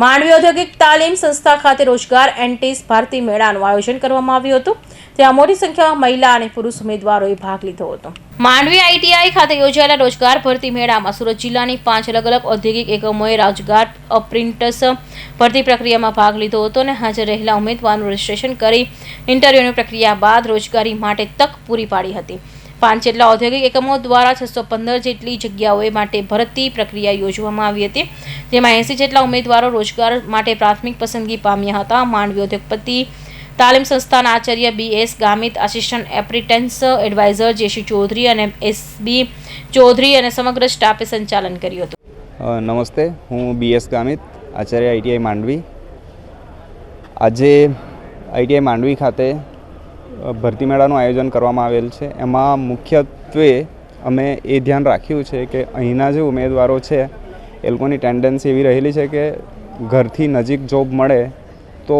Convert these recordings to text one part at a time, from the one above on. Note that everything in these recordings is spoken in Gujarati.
માંડવી ઔદ્યોગિક તાલીમ સંસ્થા ખાતે રોજગાર એન્ટીસ ભારતી મેળાનું આયોજન કરવામાં આવ્યું હતું। ત્યાં મોટી સંખ્યામાં મહિલા અને પુરુષ ઉમેદવારોએ ભાગ લીધો હતો। માંડવી આઈટીઆઈ ખાતે યોજાયેલા રોજગાર ભરતી મેળામાં સુરત જિલ્લાની 5 અલગ અલગ ઔદ્યોગિક એકમોએ રોજગાર અપ્રેન્ટિસ ભરતી પ્રક્રિયામાં ભાગ લીધો હતો અને હાજર રહેલા ઉમેદવારોનું રજીસ્ટ્રેશન કરી ઇન્ટરવ્યુની પ્રક્રિયા બાદ રોજગારી માટે તક પૂરી પાડી હતી। 5 જેટલા ઔદ્યોગિક એકમો દ્વારા 615 જેટલી જગ્યાઓ માટે ભરતી પ્રક્રિયા યોજવામાં આવી હતી, જેમાં 80 જેટલા ઉમેદવારો રોજગાર માટે પ્રાથમિક પસંદગી પામ્યા હતા। માંડવી ઔદ્યોગિક તાલીમ સંસ્થાના આચાર્ય BS Gamit, assistant apprentice adviser JC Chaudhary અને SB ચૌધરી અને સમગ્ર સ્ટાફે સંચાલન કર્યું હતું। નમસ્તે, હું BS ગામિત, આચાર્ય ITI માંડવી। આજે ITI માંડવી ખાતે ભરતી મેળાનું આયોજન કરવામાં આવેલ છે। એમાં મુખ્યત્વે અમે એ ધ્યાન રાખ્યું છે કે અહીંના જે ઉમેદવારો છે એ લોકોની ટેન્ડન્સી એવી રહેલી છે કે ઘરથી નજીક જોબ મળે તો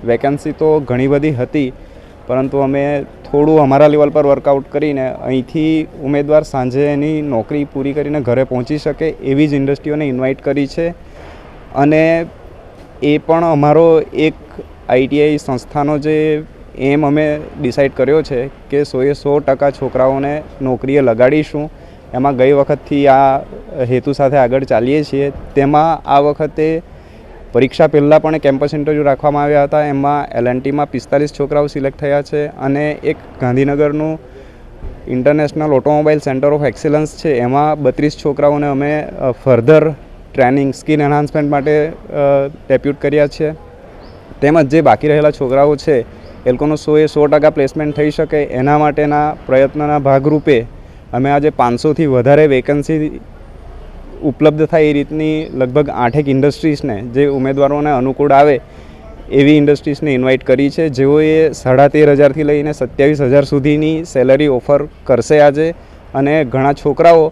વેકેન્સી તો ઘણી બધી હતી, પરંતુ અમે થોડું અમારા લેવલ પર વર્કઆઉટ કરીને અહીંથી ઉમેદવાર સાંજે એની નોકરી પૂરી કરીને ઘરે પહોંચી શકે એવી જ ઇન્ડસ્ટ્રીઓને ઇન્વાઇટ કરી છે। અને એ પણ અમારો એક ITI સંસ્થાનો જે એમ અમે ડિસાઇડ કર્યો છે કે 100% છોકરાઓને નોકરીએ લગાડીશું। એમાં ગઈ વખતથી આ હેતુ સાથે આગળ ચાલીએ છીએ। તેમાં આ વખતે પરીક્ષા પહેલાં પણ કેમ્પસ ઇન્ટરવ્યૂ રાખવામાં આવ્યા હતા। એમાં L&Tમાં 45 છોકરાઓ સિલેક્ટ થયા છે અને એક ગાંધીનગરનું international automobile centre of excellence છે એમાં 32 છોકરાઓને અમે ફર્ધર ટ્રેનિંગ સ્કિલ એન્હાન્સમેન્ટ માટે ડેપ્યુટ કર્યા છે। તેમજ જે બાકી રહેલા છોકરાઓ છે એ લોકોનું 100% પ્લેસમેન્ટ થઈ શકે એના માટેના પ્રયત્નના ભાગરૂપે અમે આજે 500થી વધારે વેકન્સી ઉપલબ્ધ થાય એ રીતની લગભગ 8 ઇન્ડસ્ટ્રીઝને જે ઉમેદવારોને અનુકૂળ આવે એવી ઇન્ડસ્ટ્રીઝને ઇન્વાઇટ કરી છે, જેઓએ 13,500થી લઈને 27,000 સુધીની સેલરી ઓફર કરશે આજે। અને ઘણા છોકરાઓ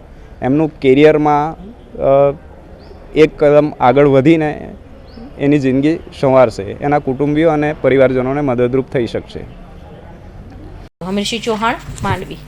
એમનું કેરિયરમાં એક કદમ આગળ વધીને એની જિંદગી સંવારશે, એના કુટુંબીઓ અને પરિવારજનોને મદદરૂપ થઈ શકશે। હમીરસિંહ ચૌહાણ, માંડવી।